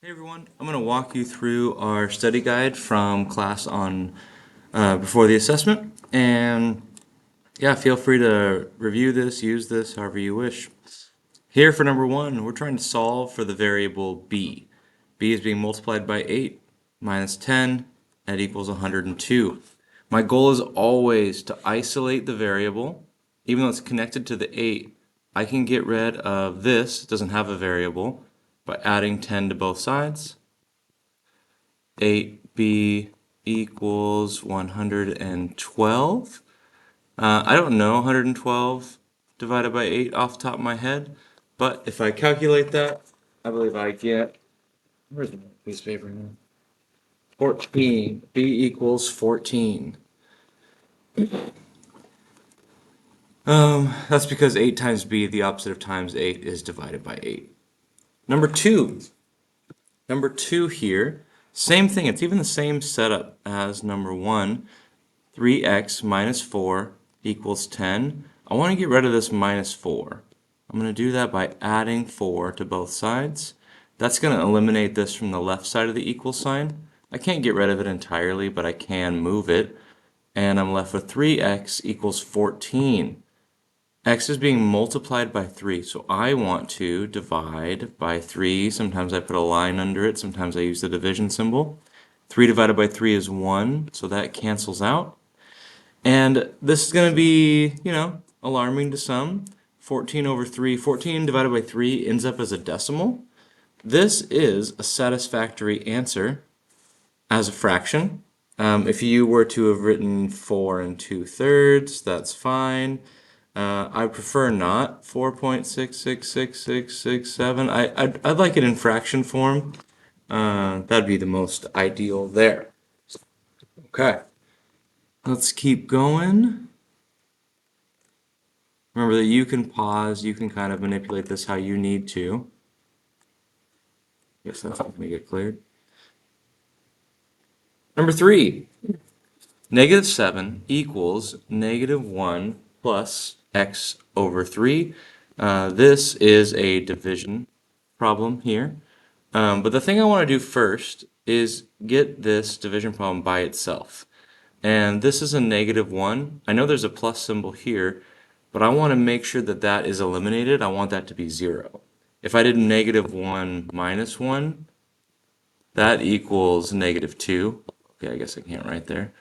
Hey everyone, I'm going to walk you through our study guide from class on before the assessment. And yeah, feel free to review this, use this however you wish. Here for number one, we're trying to solve for the variable b. B is being multiplied by 8 minus 10, that equals 102. My goal is always to isolate the variable. Even though it's connected to the 8, I can get rid of this, it doesn't have a variable, by adding 10 to both sides. 8b equals 112. I don't know 112 divided by 8 off the top of my head, but if I calculate that, I believe I get, where's my piece of paper now? 14. B equals 14. That's because 8 times b, the opposite of times 8, is divided by 8. Number two. Number two here, same thing. It's even the same setup as number one. 3x minus 4 equals 10. I want to get rid of this minus 4. I'm going to do that by adding 4 to both sides. That's going to eliminate this from the left side of the equal sign. I can't get rid of it entirely, but I can move it. And I'm left with 3x equals 14. X is being multiplied by 3, so I want to divide by 3. Sometimes I put a line under it, sometimes I use the division symbol. 3 divided by 3 is 1, so that cancels out. And this is going to be, alarming to some. 14 over 3. 14 divided by 3 ends up as a decimal. This is a satisfactory answer as a fraction. If you were to have written 4 and 2/3, that's fine. I prefer not 4.666667. I'd like it in fraction form. That'd be the most ideal there. Okay, let's keep going. Remember that you can pause, you can kind of manipulate this how you need to. Guess that's not going to get cleared. Number three, -7 equals -1 plus x over 3. This is a division problem here. But the thing I want to do first is get this division problem by itself. And this is a -1. I know there's a plus symbol here, but I want to make sure that that is eliminated. I want that to be 0. If I did -1 minus 1, that equals -2. Okay, I guess I can't write there.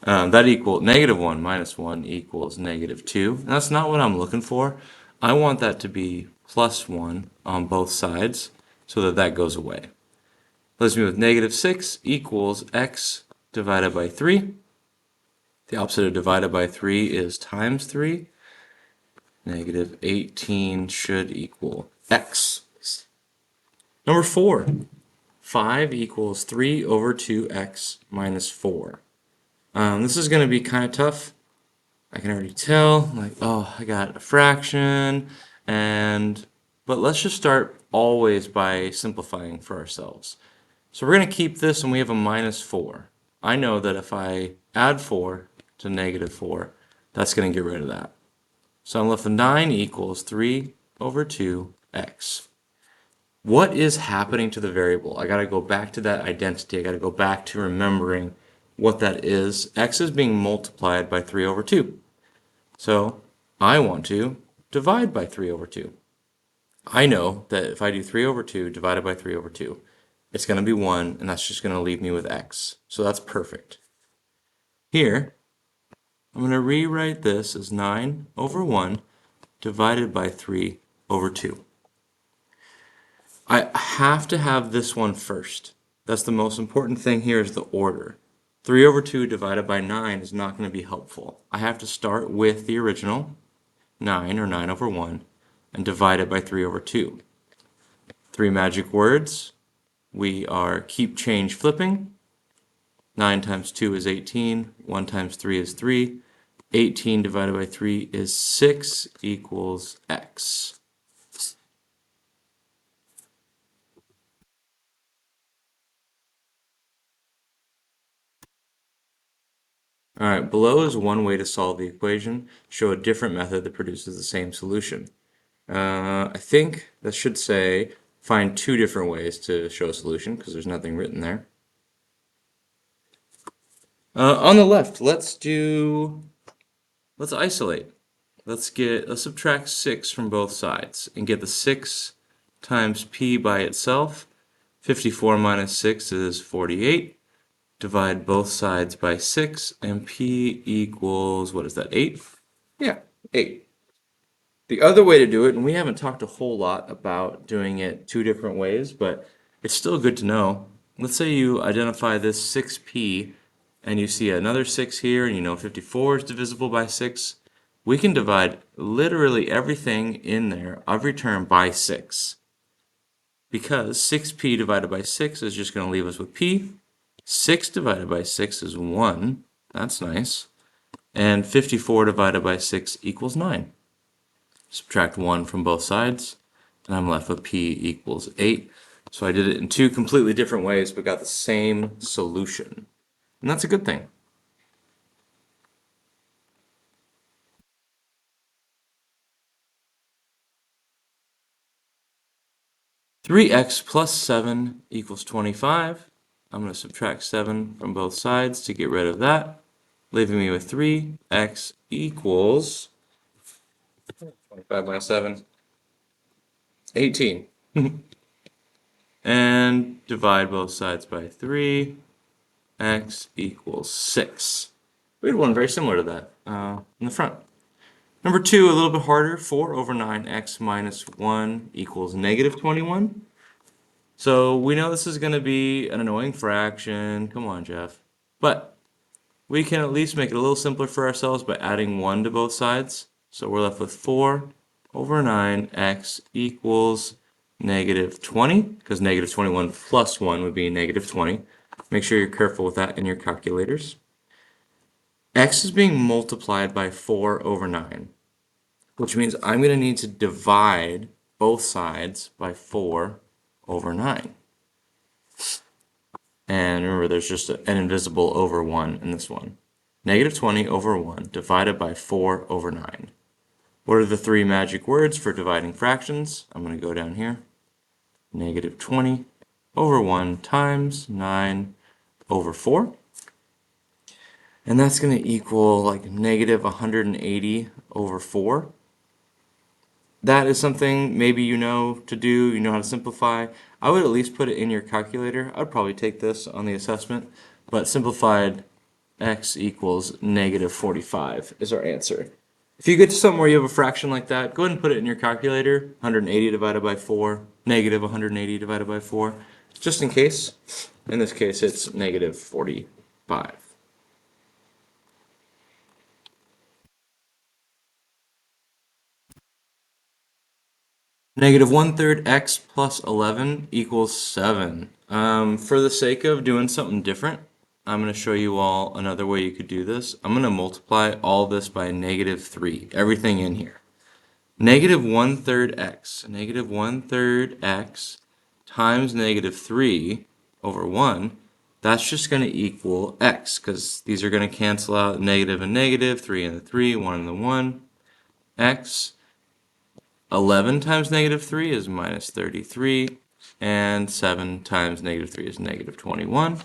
That equals -1 minus 1 equals -2. And that's not what I'm looking for. I want that to be +1 on both sides so that that goes away. Leaves me with -6 equals x divided by 3. The opposite of divided by 3 is times 3. -18 should equal x. Number 4. 5 equals 3 over 2x minus 4. This is going to be kind of tough. I can already tell, like, oh, I got a fraction, but let's just start always by simplifying for ourselves. So we're going to keep this and we have a -4. I know that if I add 4 to -4, that's going to get rid of that. So I'm left with 9 equals 3 over 2x. What is happening to the variable? I got to go back to that identity. I got to go back to remembering what that is. X is being multiplied by 3 over 2. So I want to divide by 3 over 2. I know that if I do 3 over 2 divided by 3 over 2, it's going to be 1, and that's just going to leave me with x. So that's perfect. Here, I'm going to rewrite this as 9 over 1 divided by 3 over 2. I have to have this one first. That's the most important thing here is the order. 3 over 2 divided by 9 is not going to be helpful. I have to start with the original, 9 or 9 over 1, and divide it by 3 over 2. 3 magic words. We are keep change flipping. 9 times 2 is 18. 1 times 3 is 3. 18 divided by 3 is 6 equals x. All right, below is one way to solve the equation. Show a different method that produces the same solution. I think that should say find two different ways to show a solution because there's nothing written there. On the left, let's isolate. Let's subtract 6 from both sides and get the 6 times p by itself. 54 minus 6 is 48. Divide both sides by 6, and p equals, what is that, 8? Yeah, 8. The other way to do it, and we haven't talked a whole lot about doing it two different ways, but it's still good to know. Let's say you identify this 6p and you see another 6 here, and you know 54 is divisible by 6. We can divide literally everything in there, every term, by 6. Because 6p divided by 6 is just going to leave us with p. 6 divided by 6 is 1. That's nice. And 54 divided by 6 equals 9. Subtract 1 from both sides, and I'm left with p equals 8. So I did it in two completely different ways, but got the same solution. And that's a good thing. Three x plus 7 equals 25. I'm going to subtract 7 from both sides to get rid of that, leaving me with 3x equals 25 minus 7, 18. And divide both sides by 3. X equals 6. We had one very similar to that in the front. Number 2, a little bit harder. 4 over 9x minus 1 equals negative 21. So we know this is going to be an annoying fraction. Come on, Jeff. But we can at least make it a little simpler for ourselves by adding 1 to both sides. So we're left with 4 over 9x equals negative 20, because negative 21 plus 1 would be negative 20. Make sure you're careful with that in your calculators. X is being multiplied by 4 over 9, which means I'm going to need to divide both sides by 4 over 9. And remember, there's just an invisible over 1 in this one. Negative 20 over 1 divided by 4 over 9. What are the three magic words for dividing fractions? I'm going to go down here. Negative 20 over 1 times 9 over 4. And that's going to equal like negative 180 over 4. That is something maybe you know to do, you know how to simplify. I would at least put it in your calculator. I'd probably take this on the assessment, but simplified x equals negative 45 is our answer. If you get to something where you have a fraction like that, go ahead and put it in your calculator. 180 divided by 4, negative 180 divided by 4, just in case. In this case, it's negative 45. Negative 1/3 x plus 11 equals 7. For the sake of doing something different, I'm going to show you all another way you could do this. I'm going to multiply all this by negative 3, everything in here. Negative 1/3 x, negative 1/3 x times negative 3 over 1, that's just going to equal x, because these are going to cancel out negative and negative, 3 and the 3, 1 and the 1, x. 11 times negative 3 is minus 33, and 7 times negative 3 is negative 21.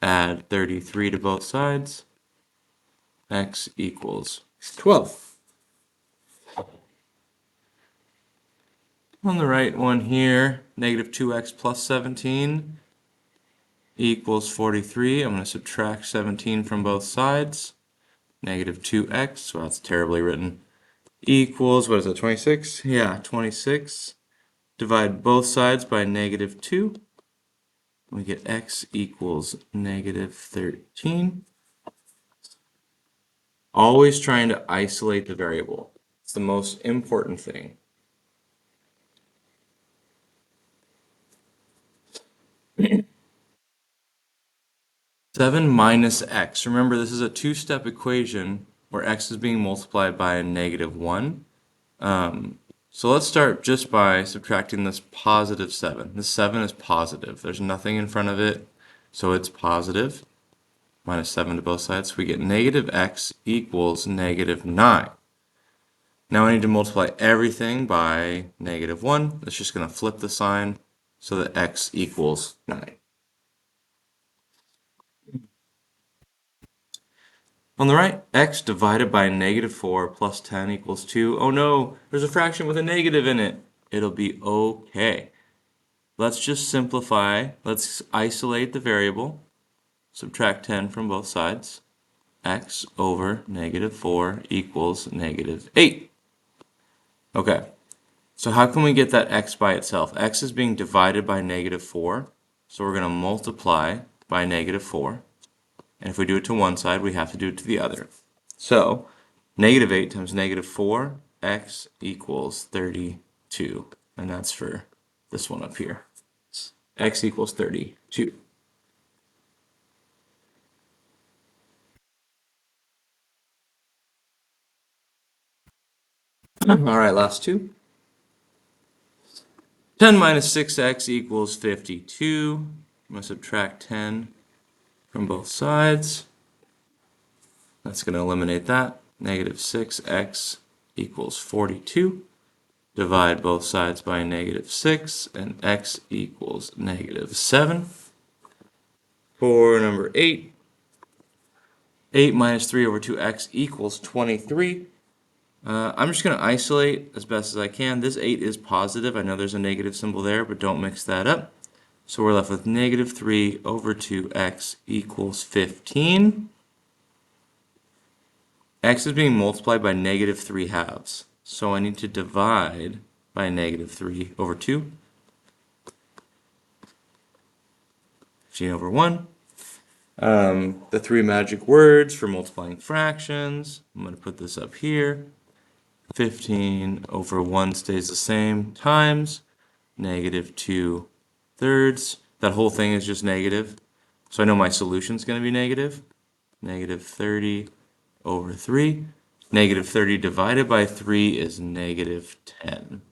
Add 33 to both sides, x equals 12. On the right one here, negative 2x plus 17 equals 43. I'm going to subtract 17 from both sides. Negative 2x, well, that's terribly written, equals, what is it, 26? Yeah, 26. Divide both sides by negative 2. We get x equals negative 13. Always trying to isolate the variable. It's the most important thing. Seven minus x. Remember, this is a two-step equation where x is being multiplied by a negative 1. So let's start just by subtracting this positive 7. This 7 is positive. There's nothing in front of it, so it's positive. Minus 7 to both sides. So we get negative x equals negative 9. Now I need to multiply everything by -1. That's just going to flip the sign so that x equals 9. On the right, x divided by -4 plus 10 equals 2. Oh no, there's a fraction with a negative in it. It'll be okay. Let's just simplify. Let's isolate the variable. Subtract 10 from both sides. X over -4 equals -8. Okay, so how can we get that x by itself? X is being divided by -4, so we're going to multiply by -4. And if we do it to one side, we have to do it to the other. So, -8 times -4, x equals 32. And that's for this one up here. X equals 32. All right, last two. 10 minus 6x equals 52. I'm going to subtract 10 from both sides. That's going to eliminate that. -6x equals 42. Divide both sides by -6, and x equals -7. For number 8, 8 minus 3 over 2x equals 23. I'm just going to isolate as best as I can. This 8 is positive. I know there's a negative symbol there, but don't mix that up. So we're left with -3 over 2x equals 15. X is being multiplied by -3 halves. So I need to divide by -3 over 2. 15 over 1. The three magic words for multiplying fractions. I'm going to put this up here. 15 over 1 stays the same times -2/3. That whole thing is just negative. So I know my solution is going to be negative. -30 over 3. -30 divided by 3 is -10.